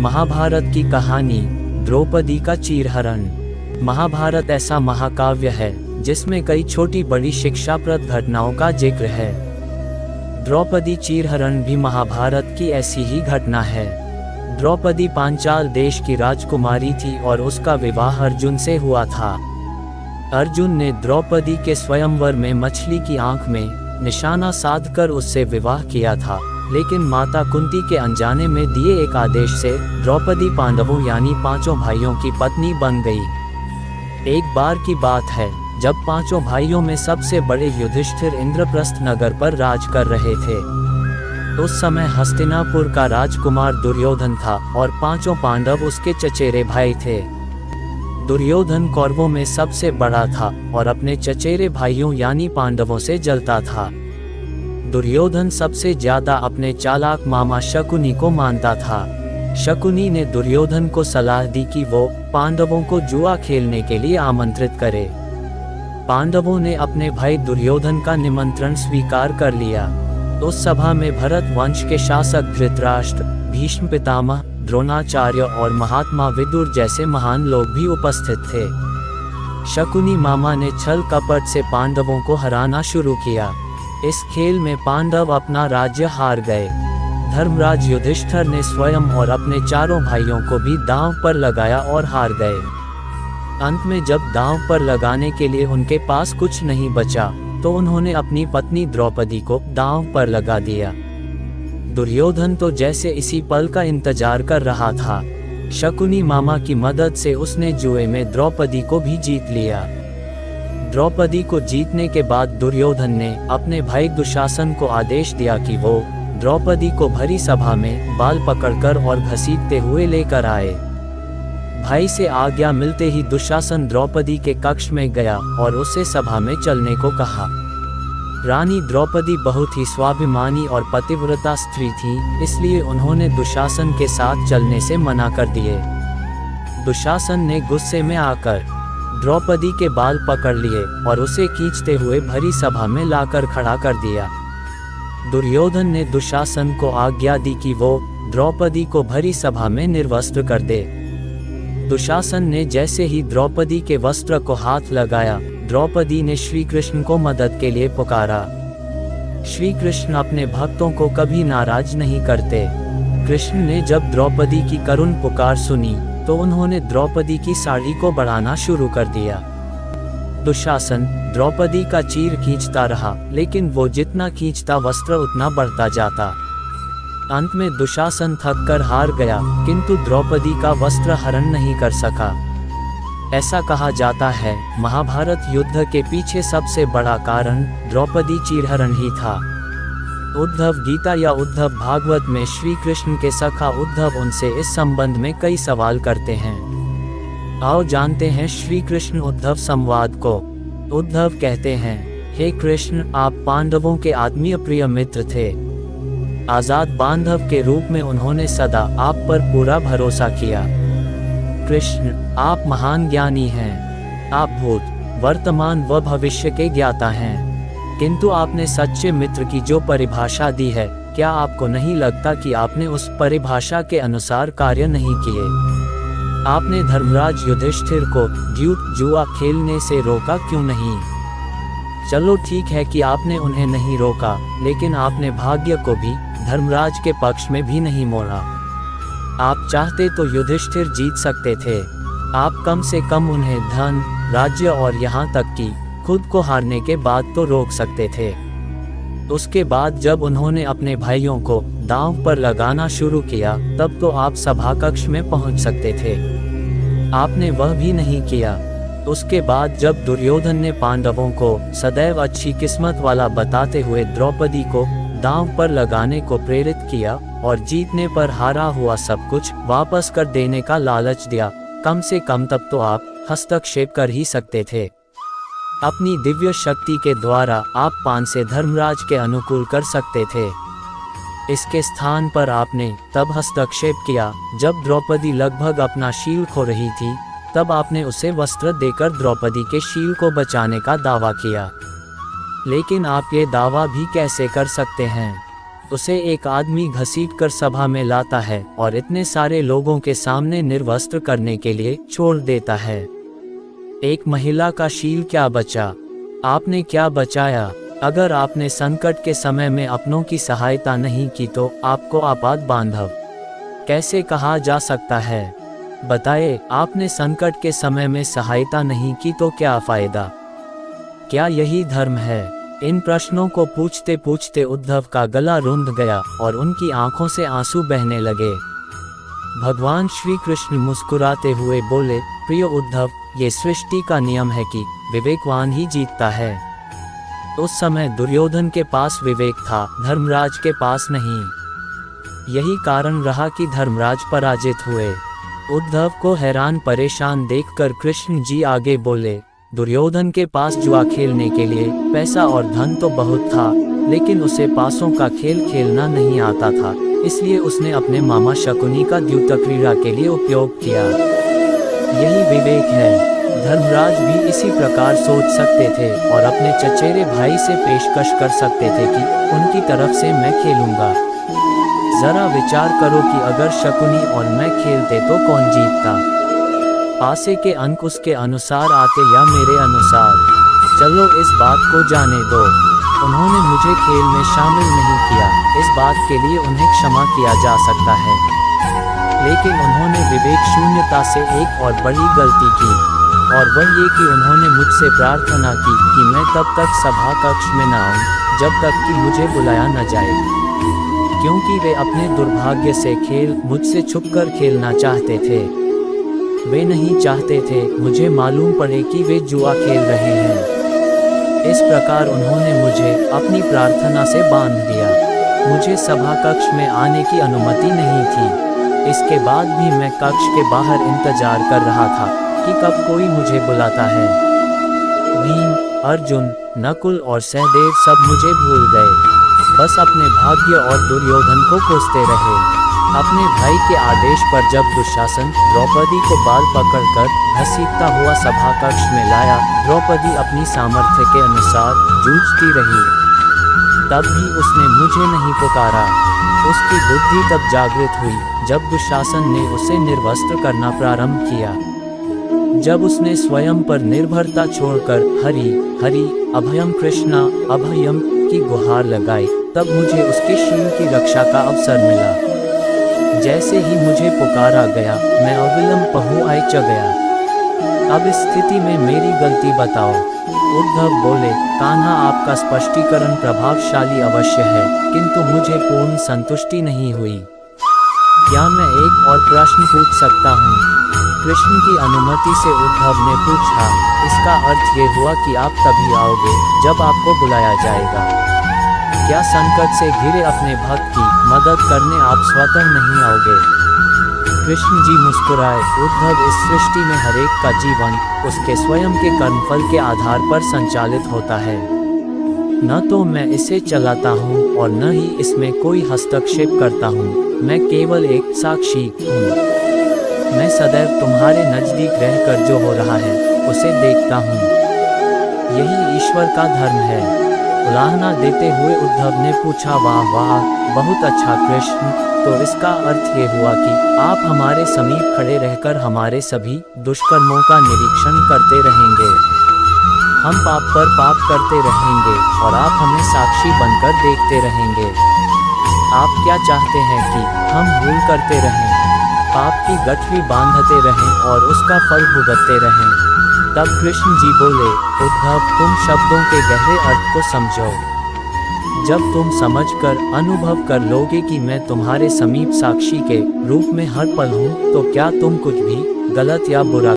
महाभारत की कहानी द्रौपदी का चीरहरण। महाभारत ऐसा महाकाव्य है जिसमें कई छोटी बड़ी शिक्षाप्रद घटनाओं का जिक्र है। द्रौपदी चीरहरण भी महाभारत की ऐसी ही घटना है। द्रौपदी पांचाल देश की राजकुमारी थी और उसका विवाह अर्जुन से हुआ था। अर्जुन ने द्रौपदी के स्वयंवर में मछली की आंख में निशाना साधकर उससे विवाह किया था, लेकिन माता कुंती के अनजाने में दिए एक आदेश से द्रौपदी पांडवों यानी पांचों भाइयों की पत्नी बन गई। एक बार की बात है जब पांचों भाइयों में सबसे बड़े युधिष्ठिर इंद्रप्रस्थ नगर पर राज कर रहे थे। उस समय हस्तिनापुर का राजकुमार दुर्योधन था और पांचों पांडव उसके चचेरे भाई थे। दुर्योधन कौरवों में सबसे बड़ा था और अपने चचेरे भाइयों यानी पांडवों से जलता था। दुर्योधन सबसे ज्यादा अपने चालाक मामा शकुनी को मानता था। शकुनी ने दुर्योधन को सलाह दी कि वो पांडवों को जुआ खेलने के लिए आमंत्रित करे। पांडवों ने अपने भाई दुर्योधन का निमंत्रण स्वीकार कर लिया। उस सभा में भरत वंश के शासक धृतराष्ट्र, भीष्म पितामह, द्रोणाचार्य और महात्मा विदुर जैसे महान लोग भी उपस्थित थे। शकुनी मामा ने छल कपट से पांडवों को हराना शुरू किया। इस खेल में पांडव अपना राज्य हार गए। धर्मराज युधिष्ठिर ने स्वयं और अपने चारों भाइयों को भी दांव पर लगाया और हार गए। अंत में जब दांव पर लगाने के लिए उनके पास कुछ नहीं बचा तो उन्होंने अपनी पत्नी द्रौपदी को दांव पर लगा दिया। दुर्योधन तो जैसे इसी पल का इंतजार कर रहा था। शकुनी मामा की मदद से उसने जुए में द्रौपदी को भी जीत लिया। द्रौपदी को जीतने के बाद दुर्योधन ने अपने भाई दुशासन को आदेश दिया कि वो द्रौपदी को भरी सभा में बाल पकड़कर और घसीटते हुए लेकर आए। भाई से आज्ञा मिलते ही दुशासन द्रौपदी के कक्ष में गया और उसे सभा में चलने को कहा। रानी द्रौपदी बहुत ही स्वाभिमानी और पतिव्रता स्त्री थी, इसलिए उन्होंने दुशासन के साथ चलने से मना कर दिए। दुशासन ने गुस्से में आकर द्रौपदी के बाल पकड़ लिए और उसे खींचते हुए भरी सभा में लाकर खड़ा कर दिया। दुर्योधन ने दुशासन को आज्ञा दी कि वो द्रौपदी को भरी सभा में निर्वस्त्र कर दे। दुशासन ने जैसे ही द्रौपदी के वस्त्र को हाथ लगाया, द्रौपदी ने श्री कृष्ण को मदद के लिए पुकारा। श्री कृष्ण अपने भक्तों को कभी नाराज नहीं करते। कृष्ण ने जब द्रौपदी की करुण पुकार सुनी तो उन्होंने द्रौपदी की साड़ी को बढ़ाना शुरू कर दिया। दुशासन द्रौपदी का चीर खींचता रहा, लेकिन वो जितना खींचता वस्त्र उतना बढ़ता जाता। अंत में दुशासन थक कर हार गया, किंतु द्रौपदी का वस्त्र हरण नहीं कर सका। ऐसा कहा जाता है महाभारत युद्ध के पीछे सबसे बड़ा कारण द्रौपदी चीरहरण ही था। उद्धव गीता या उद्धव भागवत में श्री कृष्ण के सखा उद्धव उनसे इस संबंध में कई सवाल करते हैं। आओ जानते हैं श्री कृष्ण उद्धव संवाद को। उद्धव कहते हैं, हे कृष्ण, आप पांडवों के आत्मीय प्रिय मित्र थे। आजाद बांधव के रूप में उन्होंने सदा आप पर पूरा भरोसा किया। कृष्ण, आप महान ज्ञानी हैं। आप भूत, वर्तमान व भविष्य के ज्ञाता हैं, किंतु आपने सच्चे मित्र की जो परिभाषा दी है, क्या आपको नहीं लगता कि आपने उस परिभाषा के अनुसार कार्य नहीं किए? आपने धर्मराज युधिष्ठिर को जुआ खेलने से रोका क्यों नहीं? चलो ठीक है कि आपने उन्हें नहीं रोका, लेकिन आपने भाग्य को भी धर्मराज के पक्ष में भी नहीं मोड़ा। आप चाहते तो युधिष्ठिर जीत सकते थे। आप कम से कम उन्हें धन, राज्य और यहाँ तक कि खुद को हारने के बाद तो रोक सकते थे। उसके बाद जब उन्होंने अपने भाइयों को दांव पर लगाना शुरू किया, तब तो आप सभा कक्ष में पहुँच सकते थे। आपने वह भी नहीं किया। उसके बाद जब दुर्योधन ने पांडवों को सदैव अच्छी किस्मत वाला बताते हुए द्रौपदी को दांव पर लगाने को प्रेरित किया और जीतने पर हारा हुआ सब कुछ वापस कर देने का लालच दिया, कम से कम तब तो आप हस्तक्षेप कर ही सकते थे। अपनी दिव्य शक्ति के द्वारा आप पान से धर्मराज के अनुकूल कर सकते थे। इसके स्थान पर आपने तब हस्तक्षेप किया जब द्रौपदी लगभग अपना शील खो रही थी। तब आपने उसे वस्त्र देकर द्रौपदी के शील को बचाने का दावा किया। लेकिन आप ये दावा भी कैसे कर सकते हैं? उसे एक आदमी घसीट कर सभा में लाता है और इतने सारे लोगों के सामने निर्वस्त्र करने के लिए छोड़ देता है। एक महिला का शील क्या बचा? आपने क्या बचाया? अगर आपने संकट के समय में अपनों की सहायता नहीं की तो आपको आपात बांधव कैसे कहा जा सकता है? बताए, आपने संकट के समय में सहायता नहीं की तो क्या फायदा? क्या यही धर्म है? इन प्रश्नों को पूछते पूछते उद्धव का गला रुंध गया और उनकी आंखों से आंसू बहने लगे। भगवान श्री कृष्ण मुस्कुराते हुए बोले, प्रिय उद्धव, ये सृष्टि का नियम है कि विवेकवान ही जीतता है। उस समय दुर्योधन के पास विवेक था, धर्मराज के पास नहीं। यही कारण रहा कि धर्मराज पराजित हुए। उद्धव को हैरान परेशान देखकर कृष्ण जी आगे बोले, दुर्योधन के पास जुआ खेलने के लिए पैसा और धन तो बहुत था, लेकिन उसे पासों का खेल खेलना नहीं आता था, इसलिए उसने अपने मामा शकुनी का द्यूत क्रीड़ा के लिए उपयोग किया। यही विवेक है। धर्मराज भी इसी प्रकार सोच सकते थे और अपने चचेरे भाई से पेशकश कर सकते थे कि उनकी तरफ से मैं खेलूंगा। जरा विचार करो कि अगर शकुनी और मैं खेलते तो कौन जीतता? पासे के अंक उसके अनुसार आते या मेरे अनुसार? चलो इस बात को जाने दो। उन्होंने मुझे खेल में शामिल नहीं किया, इस बात के लिए उन्हें क्षमा किया जा सकता है, लेकिन उन्होंने विवेक शून्यता से एक और बड़ी गलती की, और वह ये कि उन्होंने मुझसे प्रार्थना की कि मैं तब तक सभा कक्ष में न आऊं जब तक कि मुझे बुलाया न जाए, क्योंकि वे अपने दुर्भाग्य से खेल मुझसे छुपकर खेलना चाहते थे। वे नहीं चाहते थे मुझे मालूम पड़े कि वे जुआ खेल रहे हैं। इस प्रकार उन्होंने मुझे अपनी प्रार्थना से बांध दिया। मुझे सभा कक्ष में आने की अनुमति नहीं थी। इसके बाद भी मैं कक्ष के बाहर इंतजार कर रहा था कि कब कोई मुझे बुलाता है। भीम, अर्जुन, नकुल और सहदेव सब मुझे भूल गए, बस अपने भाग्य और दुर्योधन को कोसते रहे। अपने भाई के आदेश पर जब दुशासन द्रौपदी को बाल पकड़कर घसीटता हुआ सभा कक्ष में लाया, द्रौपदी अपनी सामर्थ्य के अनुसार जूझती रही। तब भी उसने मुझे नहीं पुकारा। उसकी बुद्धि तब जागृत हुई जब दुशासन ने उसे निर्वस्त्र करना प्रारंभ किया। जब उसने स्वयं पर निर्भरता छोड़कर हरि हरि अभयम कृष्णा अभयम की गुहार लगाई, तब मुझे उसके शील की रक्षा का अवसर मिला। जैसे ही मुझे पुकारा गया, मैं अविलंब पहुँच गया। अब इस स्थिति में मेरी गलती बताओ। उद्धव बोले, कान्हा, आपका स्पष्टीकरण प्रभावशाली अवश्य है, किंतु मुझे पूर्ण संतुष्टि नहीं हुई। क्या मैं एक और प्रश्न पूछ सकता हूँ? कृष्ण की अनुमति से उद्धव ने पूछा। इसका अर्थ ये हुआ कि आप तभी आओगे जब आपको बुलाया जाएगा। क्या संकट से घिरे अपने भक्त की मदद करने आप स्वतः नहीं आओगे? कृष्ण जी मुस्कुराए। उद्धव, इस सृष्टि में हरेक का जीवन उसके स्वयं के कर्मफल के आधार पर संचालित होता है। न तो मैं इसे चलाता हूँ और न ही इसमें कोई हस्तक्षेप करता हूँ। मैं केवल एक साक्षी हूँ। मैं सदैव तुम्हारे नजदीक रहकर जो हो रहा है उसे देखता हूँ। यही ईश्वर का धर्म है। उलाहना देते हुए उद्धव ने पूछा, वाह वाह, बहुत अच्छा कृष्ण, तो इसका अर्थ ये हुआ कि आप हमारे समीप खड़े रहकर हमारे सभी दुष्कर्मों का निरीक्षण करते रहेंगे। हम पाप पर पाप करते रहेंगे और आप हमें साक्षी बनकर देखते रहेंगे। आप क्या चाहते हैं कि हम भूल करते रहें, पाप की गठरी बांधते रहें और उसका फल भुगतते रहें? तब कृष्ण जी बोले, उद्धव, तुम शब्दों के गहरे अर्थ को समझो। जब तुम समझकर अनुभव कर लोगे कि मैं तुम्हारे समीप साक्षी के रूप में हर पल हूँ, तो क्या तुम कुछ भी गलत या बुरा